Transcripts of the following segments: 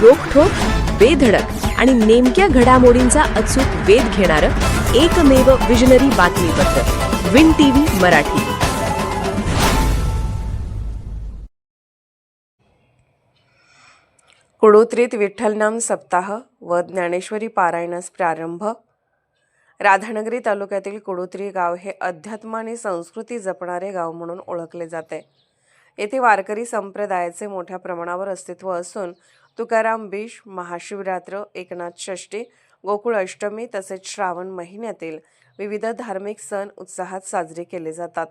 रोखठोक, बेधडक आणि नेमक्या घडामोडींचा अचूक वेध घेणारं एकमेव विजनरी बातमीपत्र विन टीव्ही मराठी. कुडोत्रीत विठ्ठलनाम सप्ताह व ज्ञानेश्वरी पारायणास प्रारंभ. राधानगरी तालुक्यातील कुडोत्री गाव हे अध्यात्म आणि संस्कृती जपणारे गाव म्हणून ओळखले जाते. येथे वारकरी संप्रदायाचे मोठ्या प्रमाणावर अस्तित्व असून तुकाराम बीज, महाशिवरात्र, एकनाथ षष्ठी, गोकुळ अष्टमी तसेच श्रावण महिन्यातील विविध धार्मिक सण उत्साहात साजरे केले जातात.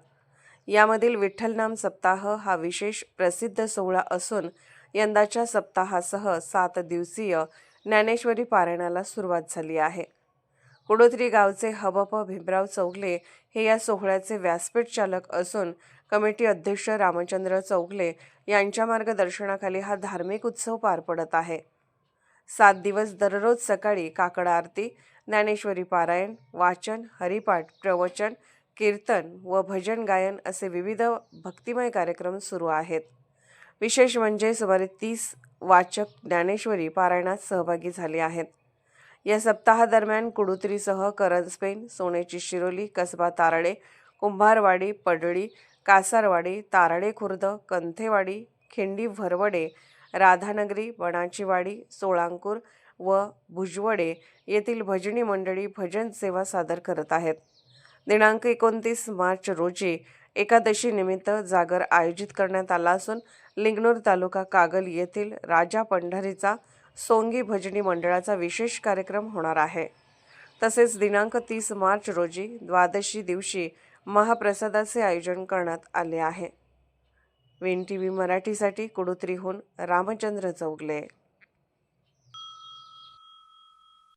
यामधील विठ्ठलनाम सप्ताह हा विशेष प्रसिद्ध सोहळा असून यंदाच्या सप्ताहासह 7 दिवसीय ज्ञानेश्वरी पारायणाला सुरुवात झाली आहे. कुडोत्री गावचे हबप भीमराव चौगले हे या सोहळ्याचे व्यासपीठ चालक असून कमिटी अध्यक्ष रामचंद्र चौगले यांच्या मार्गदर्शनाखाली हा धार्मिक उत्सव पार पडत आहे. 7 दिवस दररोज सकाळी काकड आरती, ज्ञानेश्वरी पारायण, वाचन, हरिपाठ, प्रवचन, कीर्तन व भजन गायन असे विविध भक्तिमय कार्यक्रम सुरू आहेत. विशेष म्हणजे सुमारे 30 वाचक ज्ञानेश्वरी पारायणात सहभागी झाले आहेत. या सप्ताहादरम्यान कुडोत्रीसह करंजपेन, सोनेची शिरोली, कसबा तारडे, कुंभारवाडी, पडळी, कासारवाडी, तारडे खुर्द, कंथेवाडी, खिंडी भरवडे, राधानगरी, वणाचीवाडी, सोळांकूर व भुजवडे येथील भजनी मंडळी भजन सेवा सादर करत आहेत. दिनांक 29 मार्च रोजी एकादशी निमित्त जागर आयोजित करण्यात आला असून लिंगणूर तालुका कागल येथील राजा पंढरीचा सोंगी भजनी मंडळाचा विशेष कार्यक्रम होणार आहे. तसेच दिनांक 30 मार्च रोजी द्वादशी दिवशी महाप्रसादाचे आयोजन करण्यात आले आहे. विन टीव्ही मराठीसाठी कुडोत्रीहून रामचंद्र चौगले.